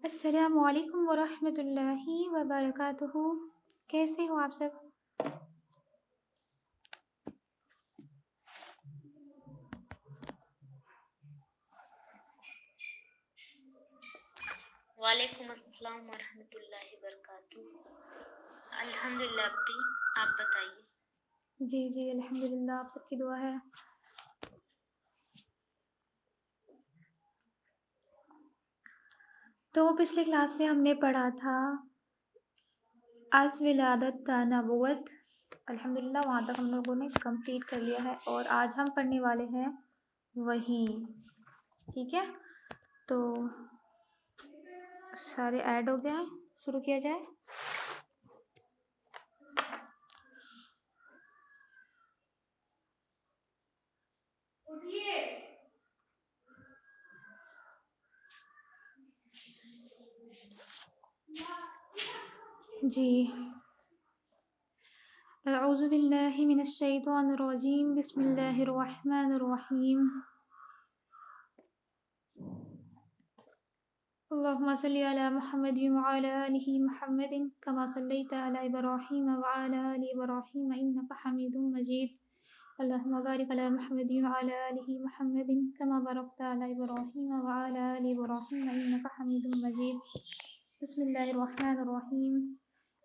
السلام علیکم ورحمۃ اللہ وبرکاتہ۔ کیسے ہو آپ سب؟ وعلیکم السلام ورحمۃ اللہ وبرکاتہ۔ الحمدللہ اپی، آپ بتائیے۔ جی الحمدللہ، آپ سب کی دعا ہے۔ تو پچھلے کلاس میں ہم نے پڑھا تھا از ولادت تا نبوت، الحمدللہ وہاں تک ہم لوگوں نے کمپلیٹ کر لیا ہے، اور آج ہم پڑھنے والے ہیں وہی، ٹھیک ہے؟ تو سارے ایڈ ہو گئے ہیں، شروع کیا جائے۔ جی، اعوذ باللہ من الشیطان الرجیم، بسم اللہ الرحمن الرحیم۔ اللهم صل على محمد وعلى آل محمد كما صليت على إبراهيم وعلى آل إبراهيم إنك حميد مجيد، اللهم بارك على محمد وعلى آل محمد كما باركت على إبراهيم وعلى آل إبراهيم إنك حميد مجيد۔ بسم الله الرحمن الرحيم،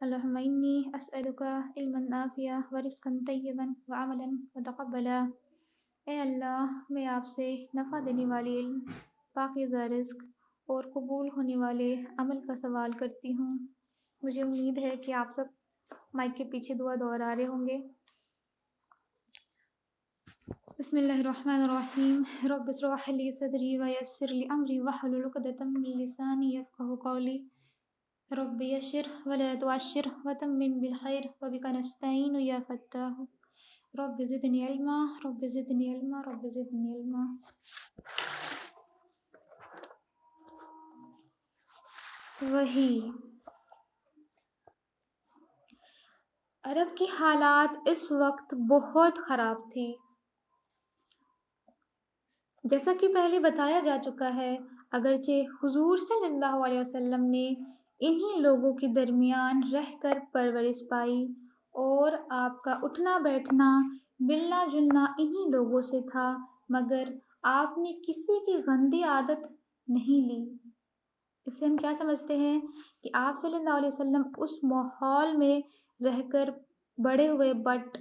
اللهم إني أسألك علما نافعا ورزقا طيبا وعملا متقبلا۔ اے اللہ، میں آپ سے نفع دینے والے علم، پاکیزہ رزق اور قبول ہونے والے عمل کا سوال کرتی ہوں۔ مجھے امید ہے کہ آپ سب مائک کے پیچھے دعا دہرا رہے ہوں گے۔ بسم اللہ الرحمن الرحیم، رب اشرح لی صدری ویسر لی امری واحلل عقدۃ من لسانی یفقہوا قولی، رب یسر ولا تعسر وتمم بالخیر وبک نستعین یا فتاح، رب زدنی علما رب زدنی علما رب زدنی علما۔ وہی عرب کی حالات اس وقت بہت خراب تھی، جیسا کہ پہلے بتایا جا چکا ہے۔ اگرچہ حضور صلی اللہ علیہ وسلم نے انہی لوگوں کے درمیان رہ کر پرورش پائی، اور آپ کا اٹھنا بیٹھنا ملنا جلنا انہی لوگوں سے تھا، مگر آپ نے کسی کی گندی عادت نہیں لی۔ اس سے ہم کیا سمجھتے ہیں کہ آپ صلی اللہ علیہ وسلم اس ماحول میں رہ کر بڑے ہوئے، بٹ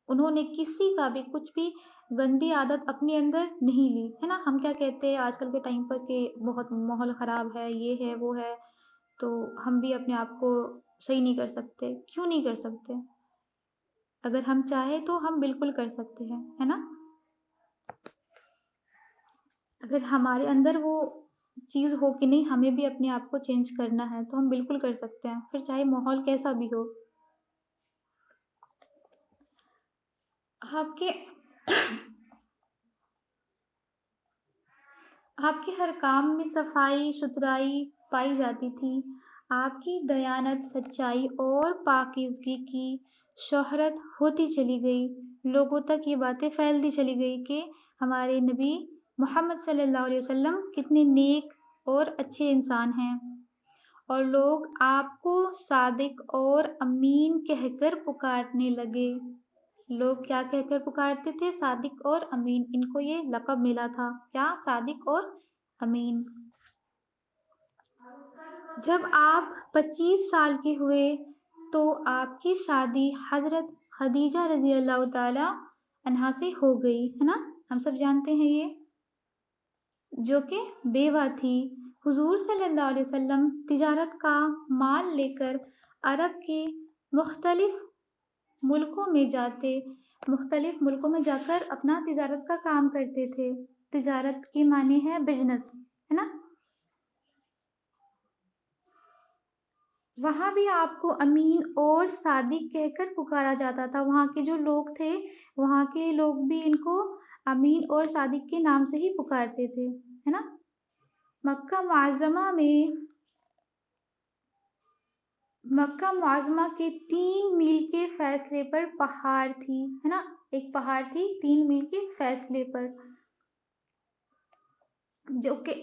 انہوں نے کسی کا بھی کچھ بھی گندی عادت اپنے اندر نہیں لی، ہے نا؟ ہم کیا کہتے ہیں آج کل کے ٹائم پر کہ بہت ماحول خراب ہے، یہ ہے وہ ہے، تو ہم بھی اپنے آپ کو صحیح نہیں کر سکتے۔ کیوں نہیں کر سکتے؟ اگر ہم چاہیں تو ہم بالکل کر سکتے ہیں، ہے نا؟ اگر ہمارے اندر وہ چیز ہو کہ نہیں ہمیں بھی اپنے آپ کو چینج کرنا ہے، تو ہم بالکل کر سکتے ہیں، پھر چاہے ماحول کیسا بھی ہو۔ آپ کے ہر کام میں صفائی ستھرائی پائی جاتی تھی، آپ کی دیانت، سچائی اور پاکیزگی کی شہرت ہوتی چلی گئی، لوگوں تک یہ باتیں پھیلتی چلی گئی کہ ہمارے نبی محمد صلی اللہ علیہ وسلم کتنے نیک اور اچھے انسان ہیں، اور لوگ آپ کو صادق اور امین کہہ کر پکارنے لگے۔ لوگ کیا کہہ کر پکارتے تھے؟ صادق اور امین، ان کو یہ لقب ملا تھا، کیا؟ صادق اور امین۔ جب آپ 25 سال کے ہوئے تو آپ کی شادی حضرت خدیجہ رضی اللہ تعالی عنہا سے ہو گئی، ہے نا؟ ہم سب جانتے ہیں یہ، جو کہ بیوہ تھی۔ حضور صلی اللہ علیہ وسلم تجارت کا مال لے کر عرب کے مختلف ملکوں میں جا کر اپنا تجارت کا کام کرتے تھے۔ تجارت کی معنی ہے بزنس، ہے نا؟ وہاں بھی آپ کو امین اور صادق کہہ کر پکارا جاتا تھا، وہاں کے جو لوگ تھے وہاں کے لوگ بھی ان کو امین اور صادق کے نام سے ہی پکارتے تھے، ہے نا؟ مکہ معظمہ کے 3 میل کے فاصلے پر پہاڑ تھی، ہے نا؟ ایک پہاڑ تھی 3 میل کے فاصلے پر، جو کہ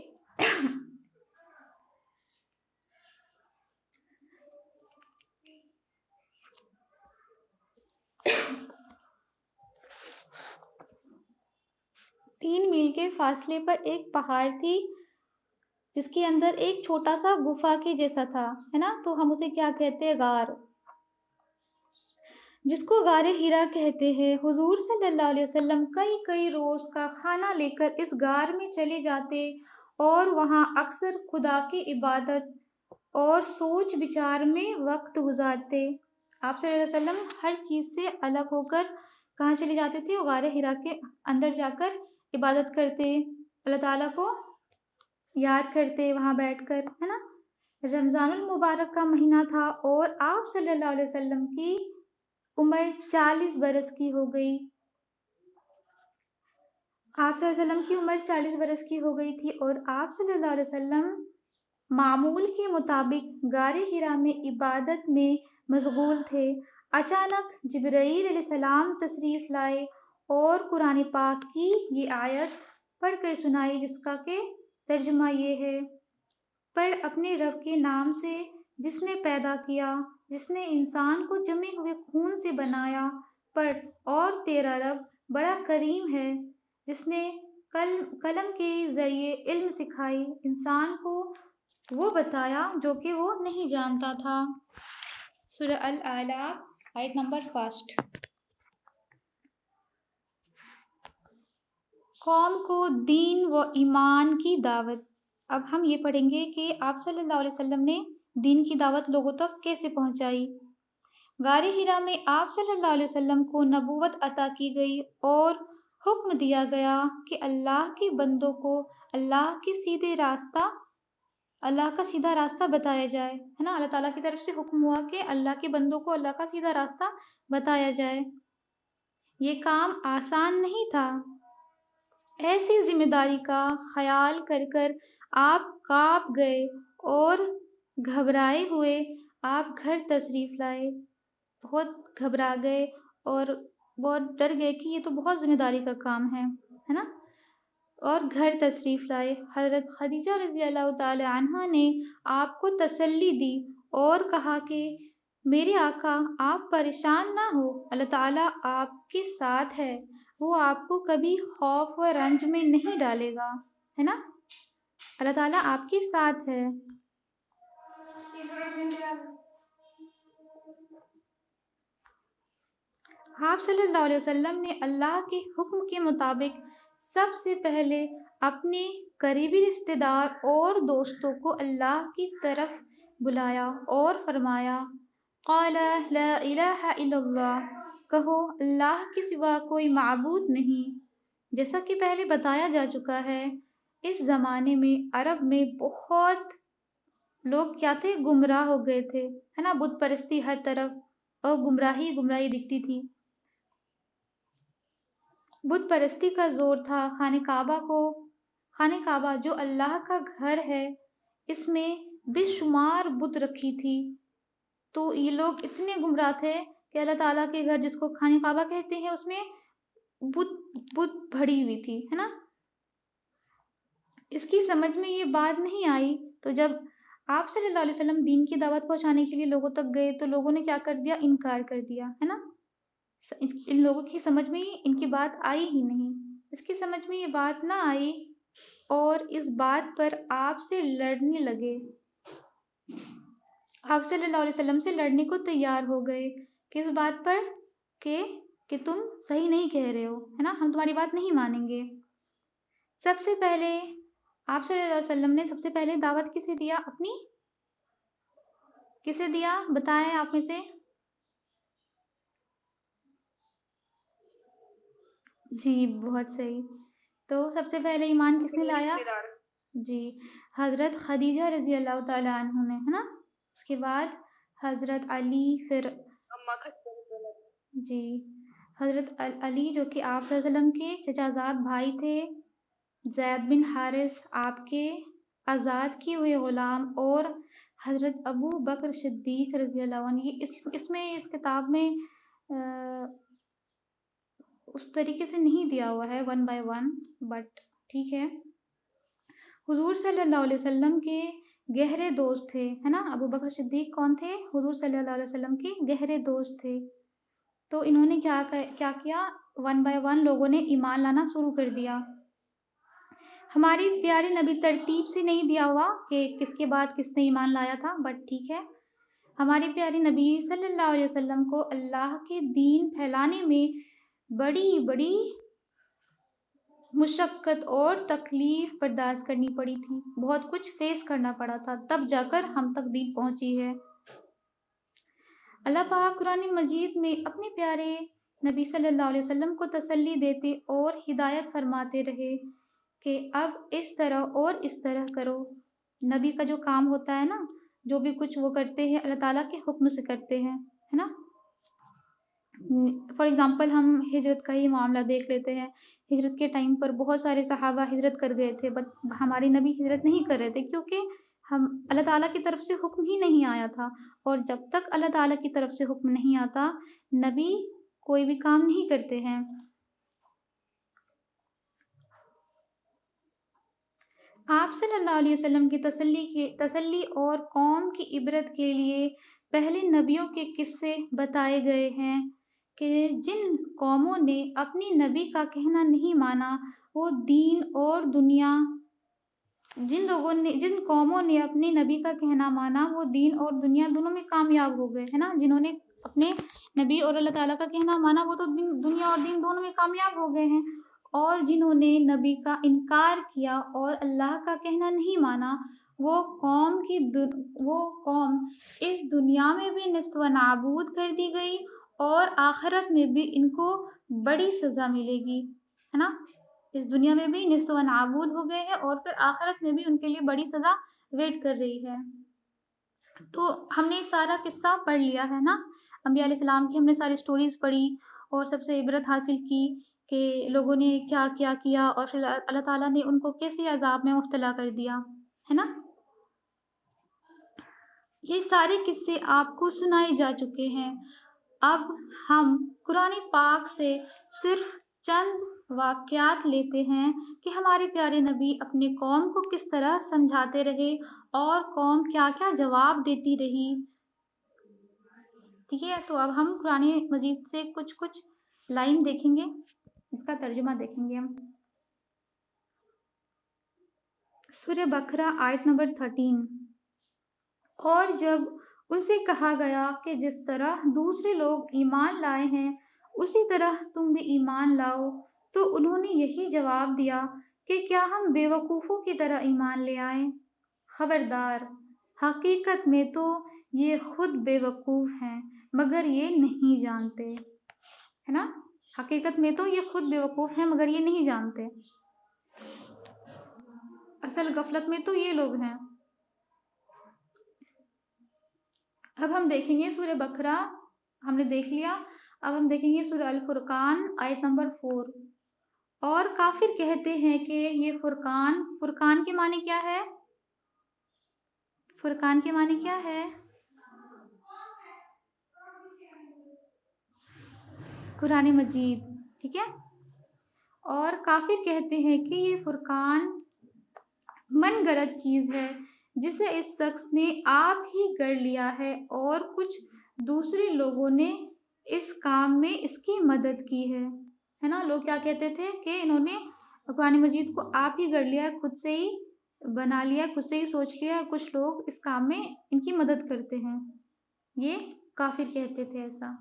3 میل کے فاصلے پر ایک پہاڑ تھی جس کے اندر ایک چھوٹا سا گفا کے جیسا تھا، ہے نا؟ تو ہم اسے کیا کہتے ہیں؟ غار، جس کو غار ہیرا کہتے ہیں۔ حضور صلی اللہ علیہ وسلم کئی روز کا کھانا لے کر اس غار میں چلے جاتے اور وہاں اکثر خدا کی عبادت اور سوچ بچار میں وقت گزارتے۔ آپ صلی اللہ علیہ وسلم ہر چیز سے الگ ہو کر کہاں چلے جاتے تھے؟ وہ غار ہیرا کے اندر جا کر عبادت کرتے، اللہ تعالیٰ کو یاد کرتے وہاں بیٹھ کر، ہے نا؟ رمضان المبارک کا مہینہ تھا اور آپ صلی اللہ علیہ وسلم کی عمر 40 برس کی ہو گئی۔ آپ صلی اللہ علیہ وسلم کی عمر 40 برس کی ہو گئی تھی اور آپ صلی اللہ علیہ وسلم معمول کے مطابق غار ہرا میں عبادت میں مشغول تھے۔ اچانک جبرائیل علیہ السلام تشریف لائے اور قرآن پاک کی یہ آیت پڑھ کر سنائی، جس کا کہ ترجمہ یہ ہے: پڑھ اپنے رب کے نام سے جس نے پیدا کیا، جس نے انسان کو جمے ہوئے خون سے بنایا۔ پڑھ، اور تیرا رب بڑا کریم ہے، جس نے قلم کے ذریعے علم سکھائی، انسان کو وہ بتایا جو کہ وہ نہیں جانتا تھا۔ سورہ الاعلیٰ آیت نمبر 1۔ قوم کو دین و ایمان کی دعوت۔ اب ہم یہ پڑھیں گے کہ آپ صلی اللہ علیہ وسلم نے دین کی دعوت لوگوں تک کیسے پہنچائی۔ غار ہرا میں آپ صلی اللہ علیہ وسلم کو نبوت عطا کی گئی اور حکم دیا گیا کہ اللہ کے بندوں کو اللہ کا سیدھا راستہ بتایا جائے، ہے نا؟ اللہ تعالیٰ کی طرف سے حکم ہوا کہ اللہ کے بندوں کو اللہ کا سیدھا راستہ بتایا جائے۔ یہ کام آسان نہیں تھا۔ ایسی ذمہ داری کا خیال کر کر آپ کانپ گئے اور گھبرائے ہوئے آپ گھر تشریف لائے۔ بہت گھبرا گئے اور بہت ڈر گئے کہ یہ تو بہت ذمہ داری کا کام ہے نا؟ اور گھر تشریف لائے۔ حضرت خدیجہ رضی اللہ تعالی عنہا نے آپ کو تسلی دی اور کہا کہ میرے آقا، آپ پریشان نہ ہو، اللہ تعالیٰ آپ کے ساتھ ہے، وہ آپ کو کبھی خوف و رنج میں نہیں ڈالے گا، ہے نا؟ اللہ تعالیٰ آپ کے ساتھ ہے۔ آپ صلی اللہ علیہ وسلم نے اللہ کے حکم کے مطابق سب سے پہلے اپنے قریبی رشتہ دار اور دوستوں کو اللہ کی طرف بلایا اور فرمایا: قال لا الہ الا اللہ، کہو اللہ کے سوا کوئی معبود نہیں۔ جیسا کہ پہلے بتایا جا چکا ہے، اس زمانے میں عرب میں بہت لوگ کیا تھے؟ گمراہ ہو گئے تھے، ہے نا؟ بت پرستی ہر طرف اور گمراہی دکھتی تھی۔ بت پرستی کا زور تھا۔ خانہ کعبہ جو اللہ کا گھر ہے، اس میں بے شمار بت رکھی تھی۔ تو یہ لوگ اتنے گمراہ تھے کہ اللہ تعالیٰ کے گھر، جس کو خانہ کعبہ کہتے ہیں، اس میں بت بھری ہوئی تھی، ہے نا؟ اس کی سمجھ میں یہ بات نہیں آئی، تو جب آپ صلی اللہ علیہ وسلم دین کی دعوت پہنچانے کے لیے لوگوں تک گئے تو لوگوں نے کیا کر دیا؟ انکار کر دیا، ہے نا؟ ان لوگوں کی سمجھ میں ان کی بات آئی ہی نہیں، اس کی سمجھ میں یہ بات نہ آئی اور اس بات پر آپ سے لڑنے لگے۔ آپ صلی اللہ علیہ وسلم سے لڑنے کو تیار ہو گئے، کس بات پر؟ کہ تم صحیح نہیں کہہ رہے ہو، ہے نا؟ ہم تمہاری بات نہیں مانیں گے۔ سب سے پہلے آپ صلی اللہ علیہ وسلم نے سب سے پہلے دعوت کسے دیا؟ کسے دیا؟ بتائیں آپ میں سے۔ جی بہت صحیح۔ تو سب سے پہلے ایمان کس نے لایا؟ جی حضرت خدیجہ رضی اللہ تعالی عنہ نے، ہے نا؟ اس کے بعد حضرت علی، پھر جی حضرت علی جو کہ آپ صلی اللہ علیہ وسلم کے چچا زاد بھائی تھے، زید بن حارث آپ کے آزاد کیے ہوئے غلام، اور حضرت ابو بکر صدیق رضی اللہ عنہ۔ اس کتاب میں اس طریقے سے نہیں دیا ہوا ہے 1 by 1، بٹ ٹھیک ہے۔ حضور صلی اللہ علیہ وسلم کے گہرے دوست تھے، ہے نا؟ ابو بکر صدیق کون تھے؟ حضور صلی اللہ علیہ وسلم کے گہرے دوست تھے۔ تو انہوں نے کیا کیا 1 by 1 لوگوں نے ایمان لانا شروع کر دیا۔ ہماری پیاری نبی ترتیب سے نہیں دیا ہوا کہ کس کے بعد کس نے ایمان لایا تھا، بٹ ٹھیک ہے، ہماری پیاری نبی صلی اللہ علیہ وسلم کو اللہ کے دین پھیلانے میں بڑی بڑی مشقت اور تکلیف برداشت کرنی پڑی تھی، بہت کچھ فیس کرنا پڑا تھا، تب جا کر ہم تک دین پہنچی ہے۔ اللہ پاک قرآن مجید میں اپنے پیارے نبی صلی اللہ علیہ وسلم کو تسلی دیتے اور ہدایت فرماتے رہے کہ اب اس طرح اور اس طرح کرو۔ نبی کا جو کام ہوتا ہے نا، جو بھی کچھ وہ کرتے ہیں اللہ تعالیٰ کے حکم سے کرتے ہیں، ہے نا۔ فار ایگزامپل ہم ہجرت کا ہی معاملہ دیکھ لیتے ہیں۔ ہجرت کے ٹائم پر بہت سارے صحابہ ہجرت کر گئے تھے، بٹ ہمارے نبی ہجرت نہیں کر رہے تھے کیونکہ اللہ تعالیٰ کی طرف سے حکم ہی نہیں آیا تھا، اور جب تک اللہ تعالیٰ کی طرف سے حکم نہیں آتا نبی کوئی بھی کام نہیں کرتے ہیں۔ آپ صلی اللہ علیہ وسلم کی تسلی اور قوم کی عبرت کے لیے پہلے نبیوں کے قصے بتائے گئے ہیں کہ جن قوموں نے اپنی نبی کا کہنا نہیں مانا وہ دین اور دنیا جن قوموں نے اپنے نبی کا کہنا مانا وہ دین اور دنیا دونوں میں کامیاب ہو گئے، ہے نا۔ جنہوں نے اپنے نبی اور اللہ تعالیٰ کا کہنا مانا وہ تو دنیا اور دین دونوں میں کامیاب ہو گئے ہیں، اور جنہوں نے نبی کا انکار کیا اور اللہ کا کہنا نہیں مانا وہ قوم اس دنیا میں بھی نیست و نابود کر دی گئی اور آخرت میں بھی ان کو بڑی سزا ملے گی، ہے نا۔ اس دنیا میں بھی نیست و نابود ہو گئے ہیں اور پھر آخرت میں بھی ان کے لیے بڑی سزا ویٹ کر رہی ہے۔ تو ہم نے سارا قصہ پڑھ لیا ہے نا، انبیاء علیہ السلام کی ہم نے ساری سٹوریز پڑھی اور سب سے عبرت حاصل کی کہ لوگوں نے کیا کیا کیا اور پھر اللہ تعالیٰ نے ان کو کیسے عذاب میں مبتلا کر دیا، ہے نا۔ یہ سارے قصے آپ کو سنائے جا چکے ہیں۔ اب ہم قرآن پاک سے صرف چند واقعات لیتے ہیں کہ ہمارے پیارے نبی اپنے قوم کو کس طرح سمجھاتے رہے اور قوم کیا کیا جواب دیتی رہی، ٹھیک ہے۔ تو اب ہم قرآن مجید سے کچھ لائن دیکھیں گے، اس کا ترجمہ دیکھیں گے ہم۔ سورہ بقرہ آیت نمبر 13۔ اور جب ان سے کہا گیا کہ جس طرح دوسرے لوگ ایمان لائے ہیں اسی طرح تم بھی ایمان لاؤ، تو انہوں نے یہی جواب دیا کہ کیا ہم بے وقوفوں کی طرح ایمان لے آئیں؟ خبردار، حقیقت میں تو یہ خود بے وقوف ہیں مگر یہ نہیں جانتے، ہے نا۔ حقیقت میں تو یہ خود بے وقوف ہیں مگر یہ نہیں جانتے، اصل غفلت میں تو یہ لوگ ہیں۔ اب ہم دیکھیں گے سورہ بقرہ، ہم نے دیکھ لیا، اب ہم دیکھیں گے سورہ الفرقان آیت نمبر 4۔ اور کافر کہتے ہیں کہ یہ فرقان کے معنی کیا ہے؟ فرقان کے معنی کیا ہے؟ قرآن مجید، ٹھیک ہے۔ اور کافر کہتے ہیں کہ یہ فرقان من گھڑت چیز ہے جسے اس شخص نے آپ ہی گڑھ لیا ہے اور کچھ دوسرے لوگوں نے اس کام میں اس کی مدد کی ہے نا۔ لوگ کیا کہتے تھے کہ انہوں نے قرآن مجید کو آپ ہی گڑھ لیا ہے، خود سے ہی بنا لیا، خود سے ہی سوچ لیا ہے، کچھ لوگ اس کام میں ان کی مدد کرتے ہیں، یہ کافر کہتے تھے ایسا۔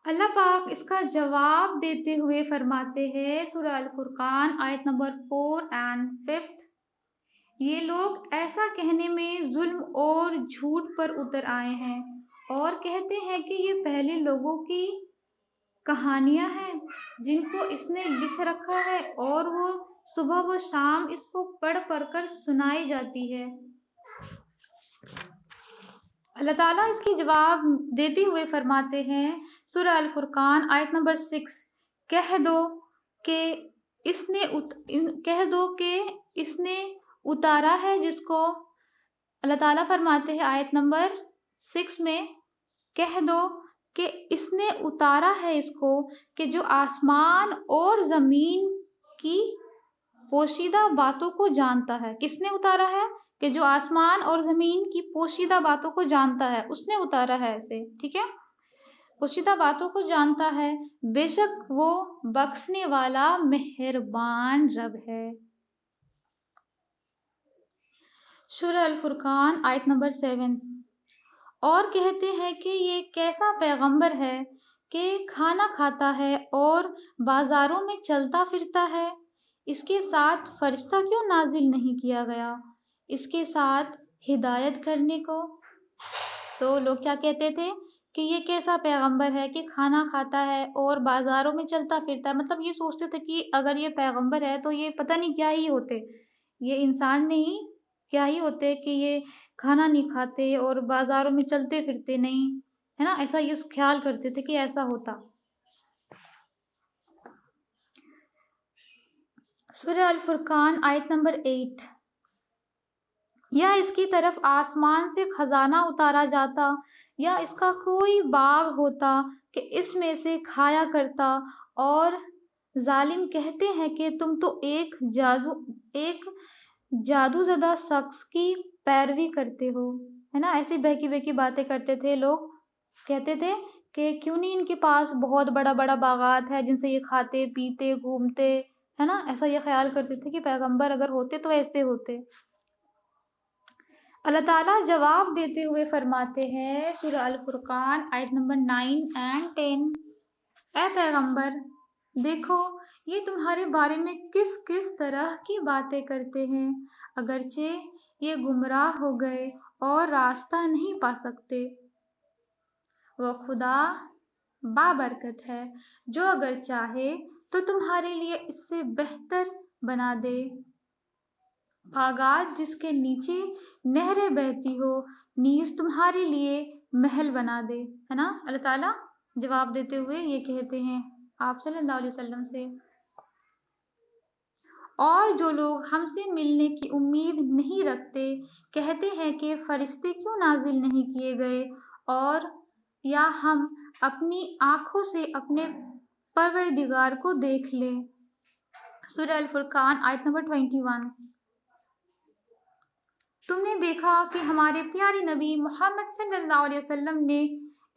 اللہ پاک اس کا جواب دیتے ہوئے فرماتے ہیں سورہ الفرقان آیت نمبر 4 اور 5۔ یہ لوگ ایسا کہنے میں ظلم اور جھوٹ پر اتر آئے ہیں اور کہتے ہیں کہ یہ پہلے لوگوں کی کہانیاں ہیں جن کو اس نے لکھ رکھا ہے اور وہ صبح و شام اس کو پڑھ کر سنائی جاتی ہے۔ اللہ تعالیٰ اس کی جواب دیتے ہوئے فرماتے ہیں سورہ الفرقان آیت نمبر 6، کہہ دو کہ اس نے اتارا ہے جس کو، اللہ تعالیٰ فرماتے ہیں آیت نمبر 6 میں، کہہ دو کہ اس نے اتارا ہے اس کو کہ جو آسمان اور زمین کی پوشیدہ باتوں کو جانتا ہے۔ کس نے اتارا ہے؟ کہ جو آسمان اور زمین کی پوشیدہ باتوں کو جانتا ہے، اس نے اتارا ہے اسے، ٹھیک ہے۔ پوشیدہ باتوں کو جانتا ہے، بے شک وہ بخشنے والا مہربان رب ہے۔ سورہ الفرقان آیت نمبر 7۔ اور کہتے ہیں کہ یہ کیسا پیغمبر ہے کہ کھانا کھاتا ہے اور بازاروں میں چلتا پھرتا ہے، اس کے ساتھ فرشتہ کیوں نازل نہیں کیا گیا اس کے ساتھ ہدایت کرنے کو؟ تو لوگ کیا کہتے تھے کہ یہ کیسا پیغمبر ہے کہ کھانا کھاتا ہے اور بازاروں میں چلتا پھرتا ہے، مطلب یہ سوچتے تھے کہ اگر یہ پیغمبر ہے تو یہ پتہ نہیں کیا ہی ہوتے، یہ انسان نہیں کیا ہی ہوتے کہ یہ کھانا نہیں کھاتے اور بازاروں میں چلتے پھرتے نہیں، ہے نا، ایسا یہ خیال کرتے تھے کہ ایسا ہوتا۔ سورہ الفرقان آیت نمبر 8۔ یا اس کی طرف آسمان سے خزانہ اتارا جاتا یا اس کا کوئی باغ ہوتا کہ اس میں سے کھایا کرتا، اور ظالم کہتے ہیں کہ تم تو ایک جادو زدہ شخص کی پیروی کرتے ہو، ہے نا، ایسی بہکی بہکی باتیں کرتے تھے لوگ، کہتے تھے کہ کیوں نہیں ان کے پاس بہت بڑا بڑا باغات ہے جن سے یہ کھاتے پیتے گھومتے، ہے نا، ایسا یہ خیال کرتے تھے کہ پیغمبر اگر ہوتے تو ایسے ہوتے۔ اللہ تعالیٰ جواب دیتے ہوئے فرماتے ہیں سورہ الفرقان آیت نمبر 9 اور 10۔ اے پیغمبر، دیکھو یہ تمہارے بارے میں کس کس طرح کی باتیں کرتے ہیں، اگرچہ یہ گمراہ ہو گئے اور راستہ نہیں پا سکتے۔ وہ خدا بابرکت ہے جو اگر چاہے تو تمہارے لیے اس سے بہتر بنا دے، باغات جس کے نیچے نہریں بہتی ہو، نیز تمہارے لیے محل بنا دے، ہے نا۔ اللہ تعالیٰ جواب دیتے ہوئے یہ کہتے ہیں آپ صلی اللہ علیہ وسلم سے، اور جو لوگ ہم سے ملنے کی امید نہیں رکھتے کہتے ہیں کہ فرشتے کیوں نازل نہیں کیے گئے، اور یا ہم اپنی آنکھوں سے اپنے پروردگار کو دیکھ لیں۔ سورہ الفرقان آیت نمبر 21۔ تم نے دیکھا کہ ہمارے پیارے نبی محمد صلی اللہ علیہ وسلم نے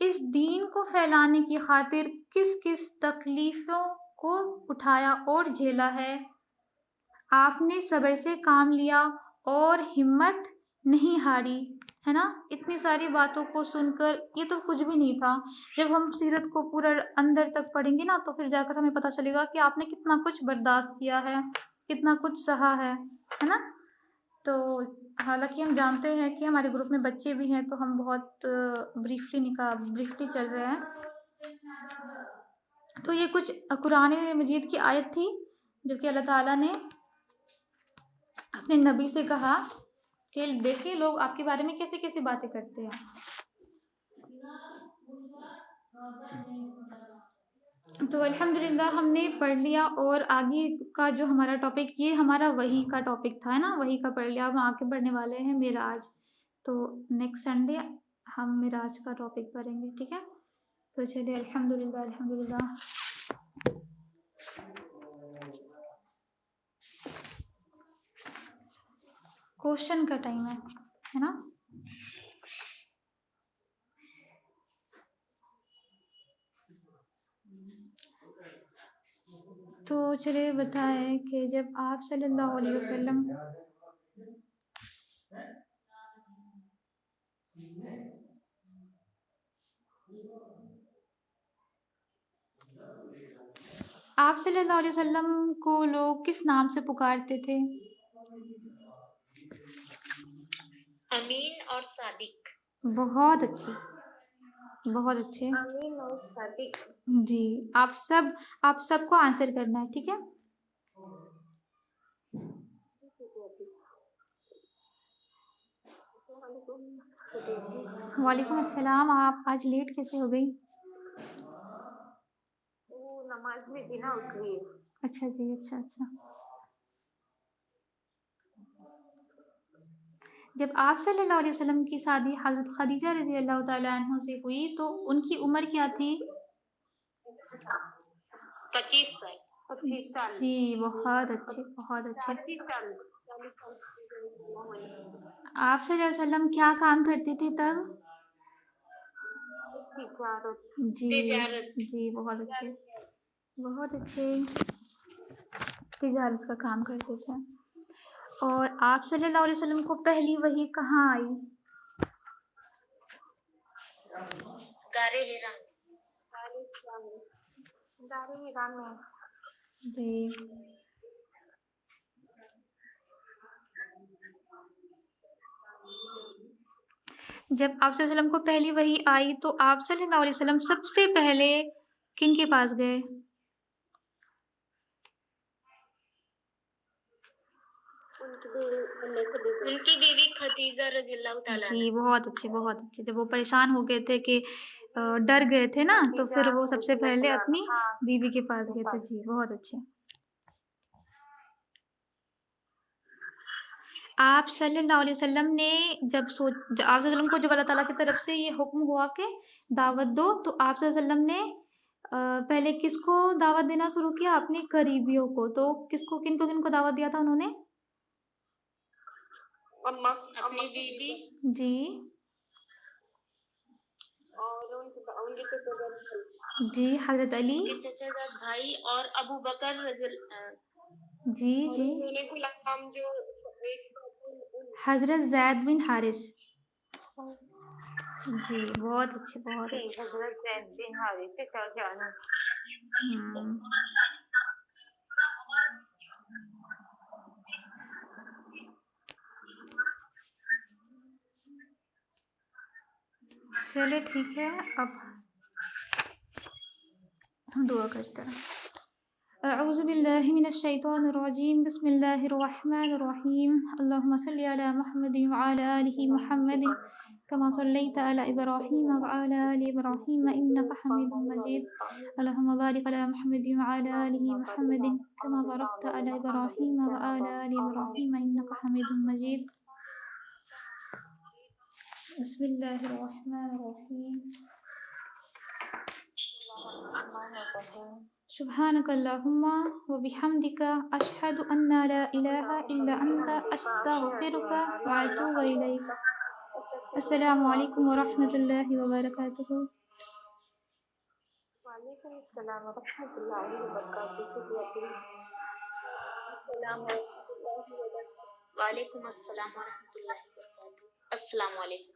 اس دین کو پھیلانے کی خاطر کس کس تکلیفوں کو اٹھایا اور جھیلا ہے۔ آپ نے صبر سے کام لیا اور ہمت نہیں ہاری، ہے نا۔ اتنی ساری باتوں کو سن کر یہ تو کچھ بھی نہیں تھا، جب ہم سیرت کو پورا اندر تک پڑھیں گے نا تو پھر جا کر ہمیں پتہ چلے گا کہ آپ نے کتنا کچھ برداشت کیا ہے، کتنا کچھ سہا ہے نا۔ تو حالانکہ ہم جانتے ہیں کہ ہمارے گروپ میں بچے بھی ہیں تو ہم بہت بریفلی چل رہے ہیں۔ تو یہ کچھ قرآن مجید کی آیت تھی جو کہ اللہ تعالیٰ نے اپنے نبی سے کہا کہ دیکھیں لوگ آپ کے بارے میں کیسے کیسے باتیں کرتے ہیں۔ تو الحمدللہ ہم نے پڑھ لیا، اور آگے کا جو ہمارا ٹاپک، یہ ہمارا وحی کا ٹاپک تھا نا، وحی کا پڑھ لیا، ہم آگے پڑھنے والے ہیں معراج۔ تو نیکسٹ سنڈے ہم معراج کا ٹاپک پڑھیں گے، ٹھیک ہے۔ تو چلیے الحمدللہ الحمدللہ۔ کوشچن کا ٹائم ہے نا۔ تو چلیے بتائیں کہ جب آپ صلی اللہ علیہ وسلم آپ صلی اللہ علیہ وسلم کو لوگ کس نام سے پکارتے تھے؟ امین اور صادق۔ بہت اچھے، بہت اچھے۔ امین اور صادق۔ جی، آپ سب کو آنسر کرنا ہے، ٹھیک ہے۔ وعلیکم السلام۔ آپ آج لیٹ کیسے ہو گئی؟ وہ نماز میں بنا اٹھ گئی۔ اچھا جی، اچھا۔ جب آپ صلی اللہ علیہ وسلم کی شادی حضرت خدیجہ رضی اللہ تعالیٰ عنہ سے ہوئی تو ان کی عمر کیا تھی؟ 25 سال۔ جی، بہت اچھے، بہت اچھے۔ آپ صلی اللہ علیہ وسلم کیا کام کرتے تھے تب؟ جی تجارت جی بہت اچھے بہت اچھے تجارت کا کام کرتے تھے. اور آپ صلی اللہ علیہ وسلم کو پہلی وحی کہاں آئی؟ غارِ ہرا. جی جب آپ صلی اللہ علیہ وسلم کو پہلی وحی آئی تو آپ صلی اللہ علیہ وسلم سب سے پہلے کن کے پاس گئے؟ ان کی بیوی خدیجہ رضی اللہ تعالیٰ جی بہت اچھے بہت اچھے. جب وہ پریشان ہو گئے تھے کہ ڈر گئے تھے نا تو پھر وہ سب سے پہلے اپنی بیوی کے پاس گئے تھے. جی بہت اچھے. آپ صلی اللہ علیہ وسلم نے آپ صلی اللہ علیہ وسلم کو جب اللہ تعالیٰ کی طرف سے یہ حکم ہوا کہ دعوت دو تو آپ صلی اللہ علیہ وسلم نے پہلے کس کو دعوت دینا شروع کیا؟ اپنے قریبیوں کو. تو کن کو دعوت دیا تھا انہوں نے؟ اپنی بیوی جی جی حضرت علی کے چچا زاد بھائی اور ابو بکر جی جی حضرت زید بن حارث. جی بہت اچھے بہت اچھے. چلے ٹھیک ہے اب ہم دعا کرتے ہیں. اعوذ باللہ من الشیطان الرجیم بسم اللہ الرحمن الرحیم اللہم صلی علی محمد وعلی آل محمد كما صليت على إبراهيم وعلى آل إبراهيم إنك حميد مجيد اللهم بارك على محمد وعلى آل محمد كما باركت على إبراهيم وعلى آل إبراهيم إنك حميد مجيد. بسم الله الرحمن الرحيم سبحانك اللهم وبحمدك أشهد أن لا إله إلا أنت أستغفرك وأتوب إليك. السلام علیکم ورحمۃ اللہ وبرکاتہ. وعلیکم السلام ورحمۃ اللہ وبرکاتہ. وعلیکم السلام ورحمۃ اللہ وبرکاتہ. السلام علیکم.